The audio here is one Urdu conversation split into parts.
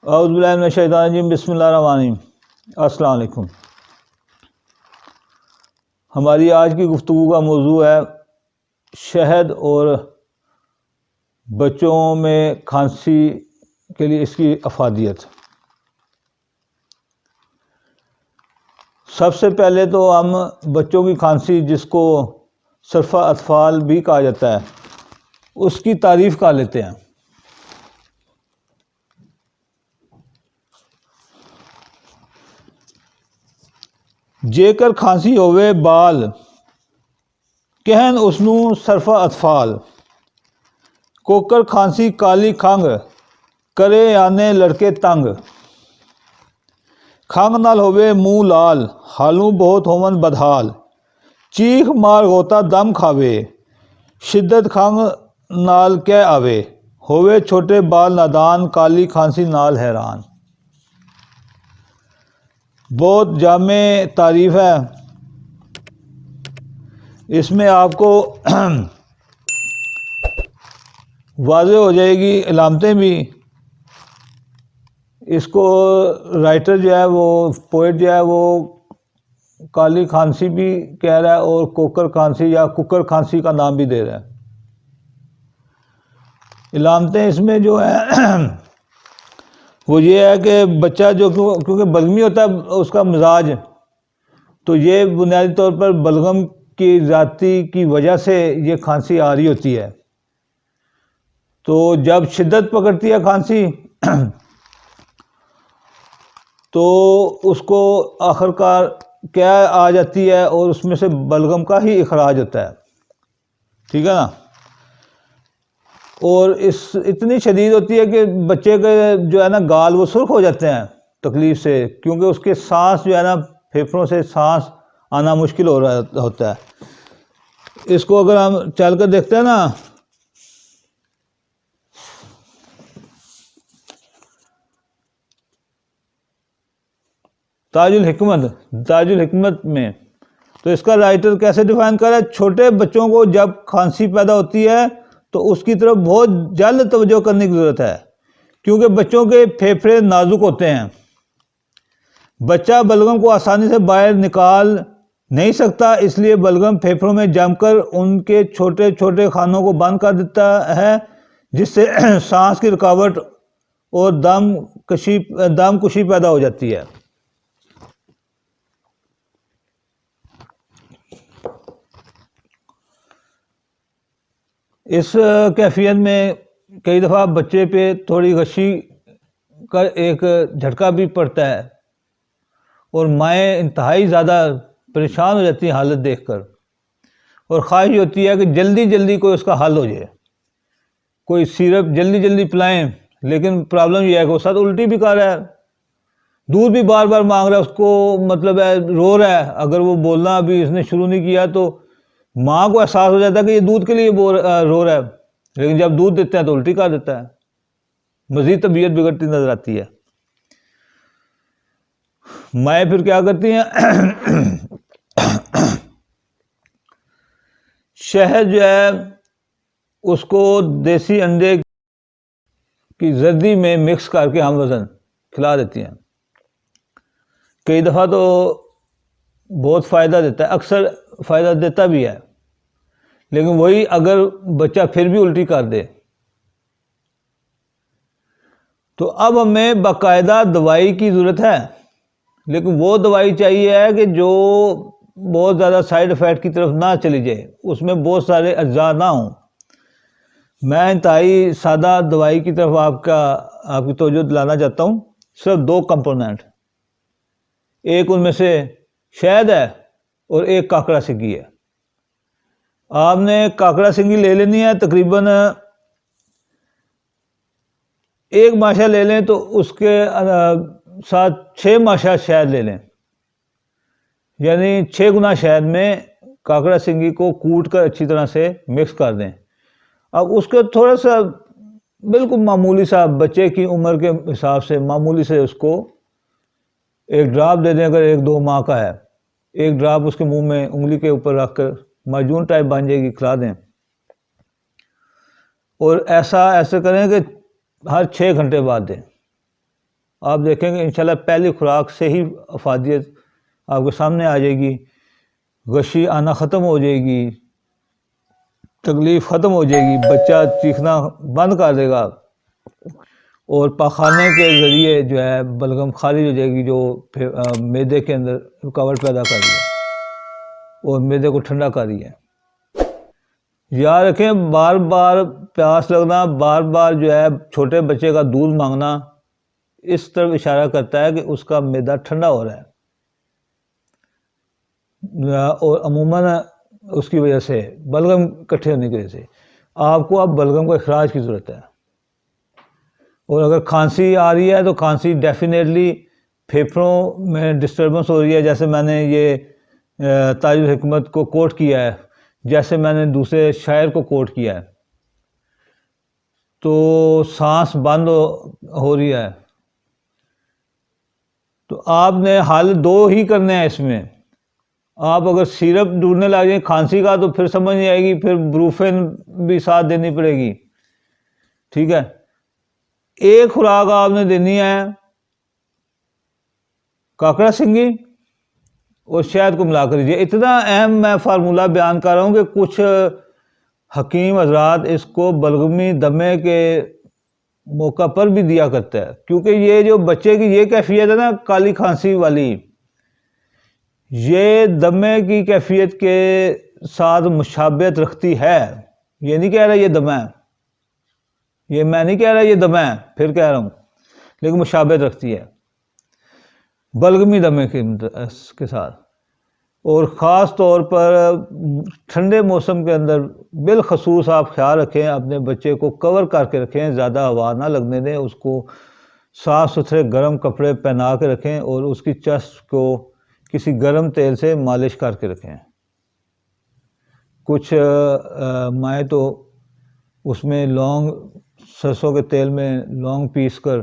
اعوذ باللہ من الشیطان الرجیم، بسم اللہ الرحمن الرحیم۔ السلام علیکم۔ ہماری آج کی گفتگو کا موضوع ہے شہد اور بچوں میں کھانسی کے لیے اس کی افادیت۔ سب سے پہلے تو ہم بچوں کی کھانسی، جس کو سرفہ اطفال بھی کہا جاتا ہے، اس کی تعریف کر لیتے ہیں۔ جے کر کھانسی ہوئے بال، کہن اسنو سرفہ اطفال، کوکر کھانسی کالی کھنگ، کرے آنے لڑکے تنگ، کھنگ نال ہوئے منہ لال، حالوں بہت ہومن بدحال، چیخ مار غوطہ دم کھاوے، شدت کھنگ نال کہہ آوے، ہوئے چھوٹے بال نادان، کالی کھانسی نال حیران۔ بہت جامع تعریف ہے۔ اس میں آپ کو واضح ہو جائے گی علامتیں بھی۔ اس کو رائٹر جو ہے، وہ پوئٹ جو ہے، وہ کالی کھانسی بھی کہہ رہا ہے اور کوکر کھانسی یا ککر کھانسی کا نام بھی دے رہا ہے۔ علامتیں اس میں جو ہے وہ یہ ہے کہ بچہ جو کیونکہ بلغمی ہوتا ہے اس کا مزاج، تو یہ بنیادی طور پر بلغم کی ذاتی کی وجہ سے یہ کھانسی آ رہی ہوتی ہے۔ تو جب شدت پکڑتی ہے کھانسی تو اس کو آخر کار کیا آ جاتی ہے اور اس میں سے بلغم کا ہی اخراج ہوتا ہے، ٹھیک ہے نا۔ اور اتنی شدید ہوتی ہے کہ بچے کے جو ہے نا گال وہ سرخ ہو جاتے ہیں تکلیف سے، کیونکہ اس کے سانس جو ہے نا پھیپھڑوں سے سانس آنا مشکل ہو رہا ہوتا ہے۔ اس کو اگر ہم چل کر دیکھتے ہیں نا، تاج الحکمت میں تو اس کا رائٹر کیسے ڈیفائن کر رہا ہے؟ چھوٹے بچوں کو جب کھانسی پیدا ہوتی ہے تو اس کی طرف بہت جلد توجہ کرنے کی ضرورت ہے، کیونکہ بچوں کے پھیپھڑے نازک ہوتے ہیں۔ بچہ بلغم کو آسانی سے باہر نکال نہیں سکتا، اس لیے بلغم پھیپھڑوں میں جم کر ان کے چھوٹے چھوٹے خانوں کو بند کر دیتا ہے، جس سے سانس کی رکاوٹ اور دم کشی پیدا ہو جاتی ہے۔ اس کیفیت میں کئی دفعہ بچے پہ تھوڑی غشی کا ایک جھٹکا بھی پڑتا ہے اور مائیں انتہائی زیادہ پریشان ہو جاتی ہیں حالت دیکھ کر، اور خواہش ہوتی ہے کہ جلدی جلدی کوئی اس کا حل ہو جائے، کوئی سیرپ جلدی پلائیں۔ لیکن پرابلم یہ ہے کہ وہ ساتھ الٹی بھی کر رہا ہے، دودھ بھی بار بار مانگ رہا ہے، اس کو مطلب ہے رو رہا ہے۔ اگر وہ بولنا ابھی اس نے شروع نہیں کیا تو ماں کو احساس ہو جاتا ہے کہ یہ دودھ کے لیے رو رہا ہے، لیکن جب دودھ دیتے ہیں تو الٹی کر دیتا ہے، مزید طبیعت بگڑتی نظر آتی ہے۔ مائیں پھر کیا کرتی ہیں؟ شہد جو ہے اس کو دیسی انڈے کی زردی میں مکس کر کے ہم وزن کھلا دیتی ہیں۔ کئی دفعہ تو بہت فائدہ دیتا ہے، اکثر فائدہ دیتا بھی ہے، لیکن وہی اگر بچہ پھر بھی الٹی کر دے تو اب ہمیں باقاعدہ دوائی کی ضرورت ہے، لیکن وہ دوائی چاہیے ہے کہ جو بہت زیادہ سائیڈ افیکٹ کی طرف نہ چلی جائے، اس میں بہت سارے اجزاء نہ ہوں۔ میں انتہائی سادہ دوائی کی طرف آپ کی توجہ دلانا چاہتا ہوں۔ صرف 2 کمپوننٹ، ایک ان میں سے شہد ہے اور ایک کاکڑا سنگی ہے۔ آپ نے کاکڑا سنگی لے لینی ہے، تقریباً 1 ماشا لے لیں تو اس کے ساتھ 6 ماشا شہد لے لیں، یعنی 6 گنا شہد میں کاکڑا سنگی کو کوٹ کر اچھی طرح سے مکس کر دیں۔ اب اس کو تھوڑا سا بالکل معمولی سا بچے کی عمر کے حساب سے معمولی سے اس کو 1 ڈراپ دے دیں۔ اگر 1-2 ماہ کا ہے، 1 ڈراپ اس کے منہ میں انگلی کے اوپر رکھ کر معجون ٹائپ بن جائے گی، کھلا دیں۔ اور ایسے کریں کہ ہر 6 گھنٹے بعد دیں۔ آپ دیکھیں گے انشاءاللہ پہلی خوراک سے ہی افادیت آپ کے سامنے آ جائے گی، غشی آنا ختم ہو جائے گی، تکلیف ختم ہو جائے گی، بچہ چیخنا بند کر دے گا، اور پاخانے کے ذریعے جو ہے بلغم خارج ہو جائے گی، جو معدے کے اندر رکاوٹ پیدا کر رہی ہے اور معدے کو ٹھنڈا کر رہی ہے۔ یاد رکھیں بار بار پیاس لگنا، بار بار جو ہے چھوٹے بچے کا دودھ مانگنا اس طرف اشارہ کرتا ہے کہ اس کا معدہ ٹھنڈا ہو رہا ہے، اور عموماً اس کی وجہ سے بلغم اکٹھے ہونے کی وجہ سے آپ کو اب بلغم کا اخراج کی ضرورت ہے۔ اور اگر کھانسی آ رہی ہے تو کھانسی ڈیفینیٹلی پھیپھڑوں میں ڈسٹربنس ہو رہی ہے، جیسے میں نے یہ تاج الحکمت کو کوٹ کیا ہے، جیسے میں نے دوسرے شاعر کو کوٹ کیا ہے، تو سانس بند ہو رہی ہے۔ تو آپ نے حل دو ہی کرنے ہیں اس میں۔ آپ اگر سیرپ ڈھونڈنے لگ جائیں کھانسی کا تو پھر سمجھ نہیں آئے گی، پھر بروفین بھی ساتھ دینی پڑے گی، ٹھیک ہے۔ ایک خوراک آپ نے دینی ہے کاکڑا سنگی اور شہد کو ملا کر دیجیے۔ اتنا اہم میں فارمولہ بیان کر رہا ہوں کہ کچھ حکیم حضرات اس کو بلغمی دمے کے موقع پر بھی دیا کرتا ہے، کیونکہ یہ جو بچے کی یہ کیفیت ہے نا کالی کھانسی والی، یہ دمے کی کیفیت کے ساتھ مشابہت رکھتی ہے۔ یہ نہیں کہہ رہا یہ دمہ ہے، یہ میں نہیں کہہ رہا یہ دمہ ہے، پھر کہہ رہا ہوں، لیکن مشابہت رکھتی ہے بلغمی دمے کے ساتھ۔ اور خاص طور پر ٹھنڈے موسم کے اندر بالخصوص آپ خیال رکھیں، اپنے بچے کو کور کر کے رکھیں، زیادہ ہوا نہ لگنے دیں، اس کو صاف ستھرے گرم کپڑے پہنا کے رکھیں اور اس کی چست کو کسی گرم تیل سے مالش کر کے رکھیں۔ کچھ مائیں تو اس میں لونگ، سرسوں کے تیل میں لونگ پیس کر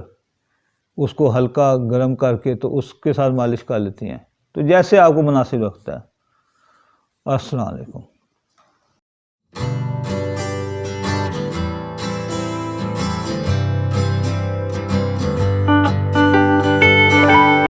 اس کو ہلکا گرم کر کے تو اس کے ساتھ مالش کر لیتی ہیں، تو جیسے آپ کو مناسب لگتا ہے۔ السلام علیکم۔